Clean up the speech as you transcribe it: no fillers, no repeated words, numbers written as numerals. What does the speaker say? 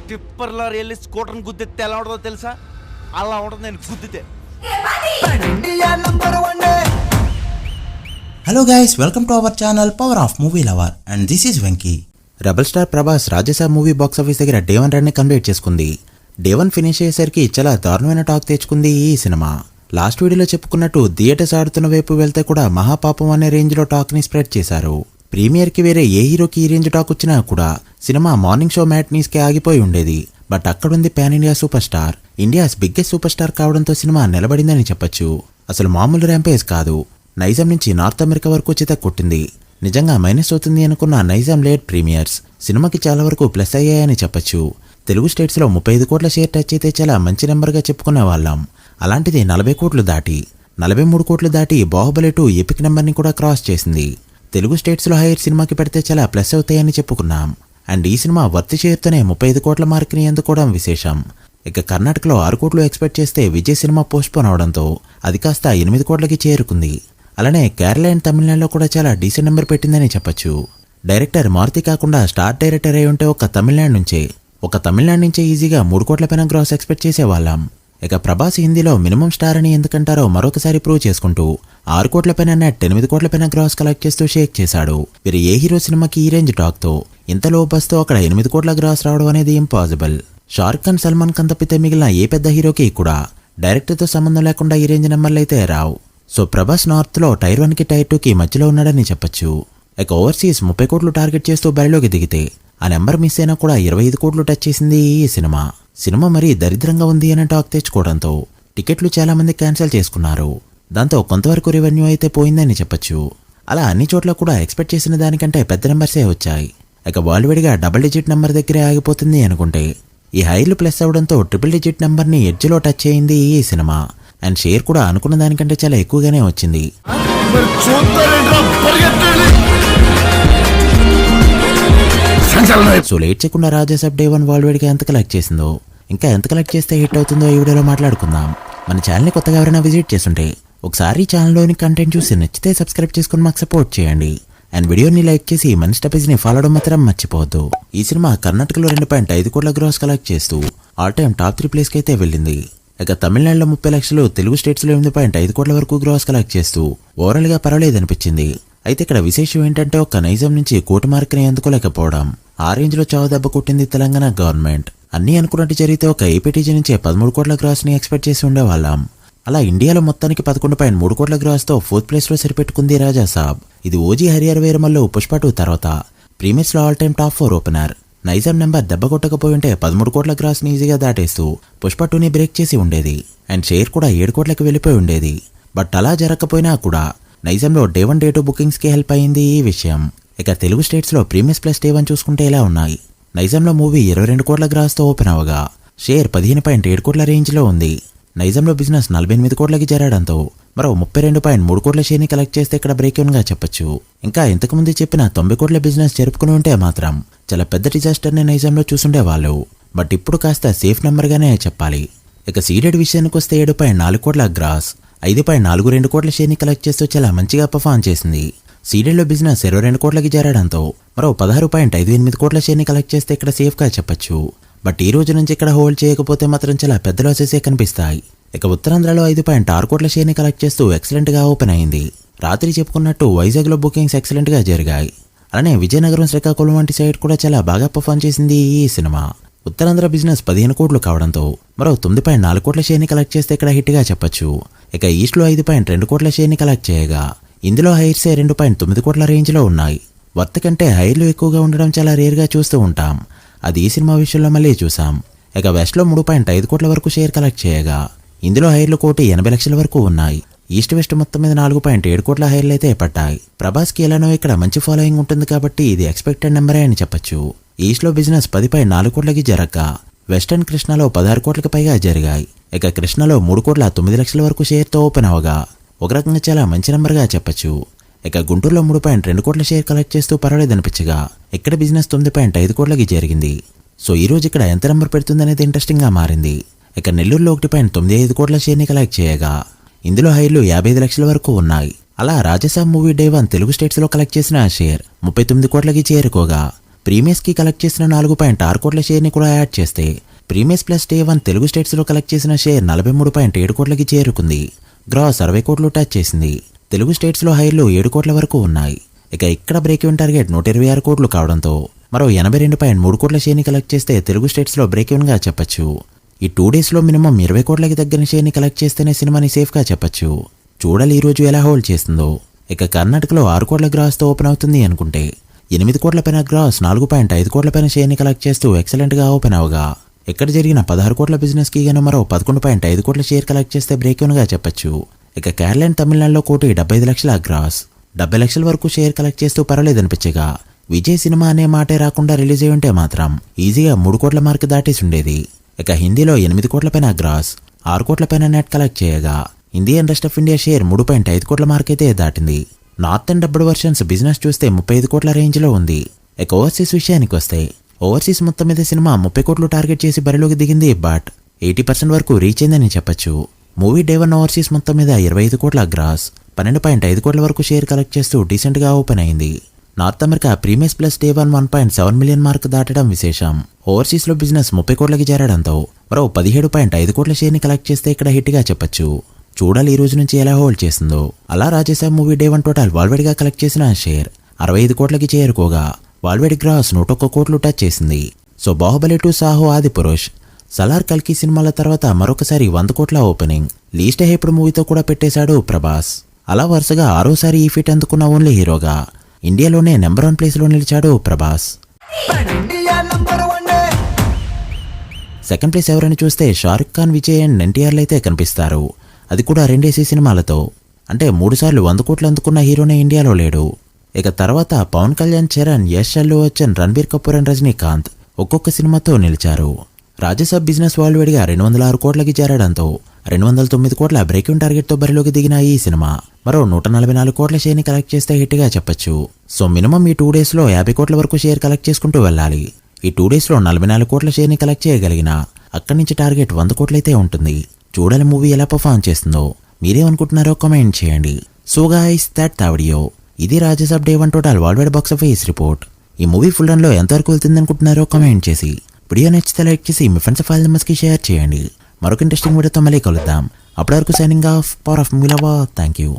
టిప్పర్లో వెళ్ళి స్కూటర్ని గుద్దితే ఎలా ఉంటుందో తెలుసా? అలా ఉంటుంది నేను గుద్దితే. Hello guys, welcome to our channel power of movie lover and this is Venky. Rebel star Prabhas Rajasaab movie box office దగ్గర డే 1 రన్ కంప్లీట్ చేసుకుంది. డే 1 ఫినిష్ అయ్యేసరికి చాలా దారుణమైన టాక్ తెచ్చుకుంది ఈ సినిమా. లాస్ట్ వీడియోలో చెప్పుకున్నట్టు థియేటర్స్ ఆడుతున్న వైపు వెళ్తే కూడా మహాపాపం అనే రేంజ్ లో టాక్ ని స్ప్రెడ్ చేశారు. ప్రీమియర్ కి వేరే ఏ హీరోకి ఈ రేంజ్ టాక్ వచ్చినా కూడా సినిమా మార్నింగ్ షో మ్యాట్నీస్ కి ఆగిపోయి ఉండేది. బట్ అక్కడుంది pan India super star, India's biggest super star కావడంతో సినిమా నిలబడిందని చెప్పొచ్చు. అసలు మామూలు ర్యాంపేజ్ కాదు, నైజాం నుంచి నార్త్ అమెరికా వరకు చిత కొట్టింది. నిజంగా మైనస్ అవుతుంది అనుకున్న నైజాం లేట్ ప్రీమియర్స్ సినిమాకి చాలా వరకు ప్లస్ అయ్యాయని చెప్పొచ్చు. తెలుగు స్టేట్స్ లో 35 కోట్ల షేర్ టచ్ అయితే చాలా మంచి నెంబర్ గా చెప్పుకునే వాళ్ళం. అలాంటిది 40 కోట్లు దాటి 43 కోట్లు దాటి బాహుబలి 2 ఎపిక్ నెంబర్ ని కూడా క్రాస్ చేసింది. తెలుగు స్టేట్స్ లో హైర్ సినిమాకి పెడితే చాలా ప్లస్ అవుతాయని చెప్పుకున్నాం. అండ్ ఈ సినిమా వర్త్ షేర్తోనే 35 కోట్ల మార్క్ ని అందుకోవడం విశేషం. ఇక కర్ణాటకలో 6 కోట్లు ఎక్స్పెక్ట్ చేస్తే విజయ్ సినిమా పోస్ట్ పోన్ అవడంతో అది కాస్త 8 కోట్లకి చేరుకుంది. అలానే కేరళ అండ్ తమిళనాడులో కూడా చాలా డీసెంట్ నెంబర్ పెట్టిందని చెప్పొచ్చు. డైరెక్టర్ మారుతి కాకుండా స్టార్ డైరెక్టర్ అయి ఉంటే ఒక తమిళనాడు నుంచే ఈజీగా 3 కోట్ల పైన గ్రాస్ ఎక్స్పెక్ట్ చేసేవాళ్ళం. ఇక ప్రభాస్ హిందీలో మినిమం స్టార్ అని ఎందుకంటారో మరొకసారి ప్రూవ్ చేసుకుంటూ 6 కోట్ల పైన నెట్ 8 కోట్ల పైన గ్రాస్ కలెక్ట్ చేస్తూ షేక్ చేశాడు. వీరు ఏ హీరో సినిమాకి ఈ రేంజ్ టాక్ తో ఇంత లో బస్ తో అక్కడ 8 కోట్ల గ్రాస్ రావడం అనేది ఇంపాసిబుల్. షారుఖ్ ఖాన్, సల్మాన్ ఖాన్ తప్పితే మిగిలిన ఏ పెద్ద హీరోకి కూడా డైరెక్టర్ తో సంబంధం లేకుండా ఈ రేంజ్ నెంబర్లు అయితే రావు. సో ప్రభాస్ నార్త్ లో టైర్ 1 కి టైర్ 2 కి మధ్యలో ఉన్నాడని చెప్పొచ్చు. ఇక ఓవర్సీస్ 30 కోట్లు టార్గెట్ చేస్తూ బరిలోకి దిగితే ఆ నెంబర్ మిస్ అయినా కూడా 25 కోట్లు టచ్ చేసింది ఈ సినిమా మరీ దరిద్రంగా ఉంది అనే టాక్ తెచ్చుకోవడంతో టికెట్లు చాలా మంది క్యాన్సిల్ చేసుకున్నారు. దాంతో కొంతవరకు రెవెన్యూ అయితే పోయిందని చెప్పొచ్చు. అలా అన్ని చోట్ల కూడా ఎక్స్పెక్ట్ చేసిన దానికంటే పెద్ద నెంబర్సే వచ్చాయి. ఇక వాల్వేడిగా డబుల్ డిజిట్ నెంబర్ దగ్గరే ఆగిపోతుంది అనుకుంటే ఈ హైర్లు ప్లస్ అవడంతో ట్రిపుల్ డిజిట్ నెంబర్ ని ఎడ్జ్ లో టచ్ అయింది ఈ సినిమా. అండ్ షేర్ కూడా అనుకున్న దానికంటే చాలా ఎక్కువగానే వచ్చింది. సో లేట్ చేయకుండా రాజసాబ్ డే 1 వాల్వేడిగా ఎంత కలెక్ట్ చేసిందో, ఇంకా ఎంత కలెక్ట్ చేస్తే హిట్ అవుతుందో ఈ వీడియోలో మాట్లాడుకుందాం. మన ఛానల్ని కొత్తగా ఎవరైనా విజిట్ చేస్తుంటే ఒకసారి ఛానల్లోని కంటెంట్ చూసి నచ్చితే సబ్స్క్రైబ్ చేసుకుని మాకు సపోర్ట్ చేయండి. అండ్ వీడియోని లైక్ చేసి మన స్టపేజ్ని ఫాలో అవడం మాత్రం మర్చిపోవద్దు. ఈ సినిమా కర్ణాటకలో 2.5 కోట్ల గ్రాస్ కలెక్ట్ చేస్తూ ఆల్ టైమ్ టాప్ 3 ప్లేస్కి అయితే వెళ్ళింది. ఇక తమిళనాడులో 30 లక్షలు, తెలుగు స్టేట్స్ లో 8.5 కోట్ల వరకు గ్రాస్ కలెక్ట్ చేస్తూ ఓవరాల్ గా పర్వాలేదనిపించింది. అయితే ఇక్కడ విశేషం ఏంటంటే ఒక్క నైజాం నుంచి కోటి మార్కుని అందుకోలేకపోవడం. ఆ రేంజ్ లో చావు దెబ్బ కొట్టింది తెలంగాణ గవర్నమెంట్. అన్ని అనుకున్నట్టు జరిగితే ఒక ఏపీటీజీ నుంచి 13 కోట్ల గ్రాస్ ని ఎక్స్పెక్ట్ చేసి ఉండేవాళ్ళం. అలా ఇండియాలో మొత్తానికి 11.3 కోట్ల గ్రాస్ తో 4th ప్లేస్ లో సరిపెట్టుకుంది రాజాసాబ్. ఇది ఓజీ హరిహర వీరమల్లు పుష్ప 2 తర్వాత ప్రీమియర్స్ లో all time top 4 opener. Nizam number దెబ్బ కొట్టకపోయి ఉంటే 13 కోట్ల గ్రాస్ ని ఈజీగా దాటేస్తూ పుష్ప 2ని బ్రేక్ చేసి ఉండేది. అండ్ షేర్ కూడా 7 కోట్లకి వెళ్ళిపోయి ఉండేది. బట్ అలా జరగకపోయినా కూడా నైజాంలో డే 1 డే 2 బుకింగ్స్ కి హెల్ప్ అయింది ఈ విషయం. ఇక తెలుగు స్టేట్స్ లో ప్రీమియర్స్ ప్లస్ డే 1 చూసుకుంటే ఇలా ఉన్నాయి. నైజాంలో మూవీ 22 కోట్ల గ్రాస్ తో ఓపెన్ అవగా షేర్ 15.7 కోట్ల రేంజ్ లో ఉంది. నైజాంలో బిజినెస్ 48 కోట్లకి చేరడంతో మరో 32.3 కోట్ల షేర్ ని కలెక్ట్ చేస్తే ఇక్కడ బ్రేక్ ఈవెన్ గా చెప్పొచ్చు. ఇంకా ఇంతకుముందు చెప్పిన 90 కోట్ల బిజినెస్ జరుపుకుని ఉంటే మాత్రం చాలా పెద్ద డిజాస్టర్ ని నైజాంలో చూసుండే వాళ్ళు. బట్ ఇప్పుడు కాస్త సేఫ్ నెంబర్ గానే చెప్పాలి. ఇక సీడెడ్ విషయానికి వస్తే 7.4 కోట్ల గ్రాస్ 5.42 కోట్ల షేర్ ని కలెక్ట్ చేస్తూ చాలా మంచిగా పర్ఫార్మ్ చేసింది. సీడెడ్ లో బిజినెస్ 22 కోట్లకి చేరడంతో మరో 16.58 కోట్ల షేర్ ని కలెక్ట్ చేస్తే ఇక్కడ సేఫ్ గా చెప్పొచ్చు. బట్ ఈ రోజు నుంచి ఇక్కడ హోల్డ్ చేయకపోతే మాత్రం చాలా పెద్ద లాసెసే కనిపిస్తాయి. ఇక ఉత్తరాంధ్రలో 5.6 కోట్ల షేర్ ని కలెక్ట్ చేస్తూ ఎక్సలెంట్ గా ఓపెన్ అయింది. రాత్రి చెప్పుకున్నట్టు వైజాగ్ లో బుకింగ్స్ ఎక్సలెంట్ గా జరిగాయి. అలానే విజయనగరం, శ్రీకాకుళం వంటి సైడ్ కూడా చాలా బాగా పర్ఫార్మ్ చేసింది ఈ సినిమా. ఉత్తరాంధ్ర బిజినెస్ 15 కోట్లు కావడంతో మరో 9.4 కోట్ల షేర్ ని కలెక్ట్ చేస్తే ఇక్కడ హిట్ గా చెప్పొచ్చు. ఇక ఈస్ట్ లో 5.2 కోట్ల షేర్ ని కలెక్ట్ చేయగా ఇందులో హైర్సే 2.9 కోట్ల రేంజ్ లో ఉన్నాయి. వర్త్ కంటే హైర్లు ఎక్కువగా ఉండడం చాలా రేర్ గా చూస్తూ ఉంటాం. అది ఈ సినిమా విషయంలో మళ్ళీ చూసాం. ఇక వెస్ట్ లో 3.5 కోట్ల వరకు షేర్ కలెక్ట్ చేయగా ఇందులో హైర్లు 1.80 లక్షల వరకు ఉన్నాయి. ఈస్ట్ వెస్ట్ మొత్తం మీద 4.7 కోట్ల హైర్లు అయితే పట్టాయి. ప్రభాస్ కి ఎలానో ఇక్కడ మంచి ఫాలోయింగ్ ఉంటుంది కాబట్టి ఇది ఎక్స్పెక్టెడ్ నెంబరే అని చెప్పొచ్చు. ఈస్ట్ లో బిజినెస్ 10.4 కోట్లకి జరగగా వెస్ట్ అండ్ కృష్ణాలో 16 కోట్లకి పైగా జరిగాయి. ఇక కృష్ణలో 3 కోట్ల 9 లక్షల వరకు షేర్తో ఓపెన్ అవగా ఒక రకంగా చాలా మంచి నెంబర్గా చెప్పొచ్చు. ఇక గుంటూరులో 3.2 కోట్ల షేర్ కలెక్ట్ చేస్తూ పర్వాలేదనిపించగా ఇక్కడ బిజినెస్ 9.5 కోట్లకి జరిగింది. సో ఈ రోజు ఇక్కడ ఎంత నెంబర్ పెడుతుందనేది ఇంట్రెస్టింగ్ గా మారింది. ఇక నెల్లూరులో 1.95 కోట్ల షేర్ ని కలెక్ట్ చేయగా ఇందులో హైర్లు 55 లక్షల వరకు ఉన్నాయి. అలా Raja Saab movie day 1 Telugu states లో కలెక్ట్ చేసిన షేర్ 39 కోట్లకి చేరుకోగా ప్రీమియస్కి కలెక్ట్ చేసిన 4.6 కోట్ల షేర్ని కూడా యాడ్ చేస్తే ప్రీమియస్ ప్లస్ డే 1 తెలుగు స్టేట్స్లో కలెక్ట్ చేసిన షేర్ 43.7 కోట్లకి చేరుకుంది. గ్రాస్ 60 కోట్లు టచ్ చేసింది. తెలుగు స్టేట్స్లో హైర్లు 7 కోట్ల వరకు ఉన్నాయి. ఇక ఇక్కడ బ్రేక్ ఈవెన్ టార్గెట్ 126 కోట్లు కావడంతో మరో 82.3 కోట్ల షేర్ని కలెక్ట్ చేస్తే తెలుగు స్టేట్స్లో బ్రేక్ ఈవెన్గా చెప్పొచ్చు. ఈ 2 డేస్లో మినిమం 20 కోట్లకి దగ్గర షేర్ని కలెక్ట్ చేస్తేనే సినిమాని సేఫ్గా చెప్పొచ్చు. చూడాలి ఈరోజు ఎలా హోల్డ్ చేస్తుందో. ఇక కర్ణాటకలో 6 కోట్ల గ్రాస్తో ఓపెన్ అవుతుంది అనుకుంటే 8 కోట్ల పైన గ్రాస్ 4.5 కోట్ల పైన షేర్ని కలెక్ట్ చేస్తూ ఎక్సలెంట్గా ఓపెన్ అవగా ఇక్కడ జరిగిన 16 కోట్ల బిజినెస్కి గాను మరో 11.5 కోట్ల షేర్ కలెక్ట్ చేస్తే బ్రేక్ ఈవెన్గా చెప్పొచ్చు. ఇక కేరళ అండ్ తమిళనాడులో 1,75 లక్షల గ్రాస్ 70 లక్షల వరకు షేర్ కలెక్ట్ చేస్తూ పర్వాలేదనిపించగా విజయ్ సినిమా అనే మాటే రాకుండా రిలీజ్ అయి ఉంటే మాత్రం ఈజీగా 3 కోట్ల మార్క్ దాటేసి ఉండేది. ఇక హిందీలో 8 కోట్ల పైన గ్రాస్ 6 కోట్ల పైన నెట్ కలెక్ట్ చేయగా Hindi and rest of India share 3.5 కోట్ల మార్క్ అయితే దాటింది. North and dubbed versions business చూస్తే 35 కోట్ల రేంజ్లో ఉంది. ఇక ఓవర్సీస్ విషయానికి వస్తే ఓవర్సీస్ మొత్తం మీద సినిమా 30 కోట్లు టార్గెట్ చేసి బరిలోకి దిగింది. బట్ 80% వరకు రీచ్ అయిందని చెప్పొచ్చు. మూవీ డే 1 ఓవర్సీస్ మొత్తం మీద 25 కోట్ల గ్రాస్ 12.5 కోట్ల వరకు షేర్ కలెక్ట్ చేస్తూ డీసెంట్గా ఓపెన్ అయింది. North America premieres plus day 1 1.7 million mark దాటడం విశేషం. ఓవర్సీస్లో బిజినెస్ 30 కోట్లకి చేరడంతో మరో 17.5 కోట్ల షేర్ని కలెక్ట్ చేస్తే ఇక్కడ హిట్గా చెప్పొచ్చు. చూడాలి ఈ రోజు నుంచి ఎలా హోల్డ్ చేస్తుందో. అలా రాజేసాబ్ మూవీ డే 1 టోటల్ వరల్డ్వైడ్గా కలెక్ట్ చేసిన షేర్ 65 కోట్లకి చేరుకోగా వరల్డ్వైడ్ గ్రాస్ 101 కోట్లు టచ్ చేసింది. సో బాహుబలి 2 సాహో ఆదిపురుష్ సలార్ కల్కి సినిమాల తర్వాత మరొకసారి 100 కోట్ల ఓపెనింగ్ లీస్ట్ హైప్డ్ మూవీతో కూడా పెట్టేశాడు ప్రభాస్. అలా వరుసగా 6వసారి ఈ ఫీట్ అందుకున్న ఓన్లీ హీరోగా ఇండియాలోనే నెంబర్ 1 ప్లేస్లో నిలిచాడు ప్రభాస్. సెకండ్ ప్లేస్ ఎవరని చూస్తే షారుఖ్ ఖాన్, విజయ్ అండ్ ఎన్టీఆర్లు అయితే కనిపిస్తారు. అది కూడా 2 సినిమాలతో. అంటే 3 సార్లు 100 కోట్లు అందుకున్న హీరోనే ఇండియాలో లేడు. ఇక తర్వాత పవన్ కళ్యాణ్, చరణ్, యష్, అల్లు అర్జున్, రణబీర్ కపూర్ అండ్ రజనీకాంత్ ఒక్కొక్క సినిమాతో నిలిచారు. రాజసాబ్ బిజినెస్ వరల్డ్వైడ్గా 206 కోట్లకి చేరడంతో 209 కోట్ల బ్రేక్ ఈవెన్ టార్గెట్తో బరిలోకి దిగిన ఈ సినిమా మరో 144 కోట్ల షేర్ని కలెక్ట్ చేస్తే హిట్గా చెప్పొచ్చు. సో మినిమం ఈ 2 డేస్లో 50 కోట్ల వరకు షేర్ కలెక్ట్ చేసుకుంటూ వెళ్ళాలి. ఈ 2 డేస్లో 44 కోట్ల షేర్ని కలెక్ట్ చేయగలిగిన అక్కడి నుంచి టార్గెట్ 100 కోట్లయితే ఉంటుంది. చూడాలి మూవీ ఎలా పర్ఫార్మ్ చేస్తుందో. మీరేమనుకుంటున్నారో కామెంట్ చేయండి. So guys that video. ఇది Rajasaab day 1 total world box office report. ఈ మూవీ ఫుల్ రన్లో ఎంతవరకు వెళ్తుంది అనుకుంటున్నారో కామెంట్ చేసి వీడియో నచ్చితే లైక్ చేసి మీ ఫ్రెండ్స్ ఫైల్ మెంబర్స్కి షేర్ చేయండి. మరొక ఇంట్రెస్టింగ్ వీడియోతో మళ్ళీ కలుద్దాం. అప్పటి వరకు signing off. Power of movie lover. Thank you.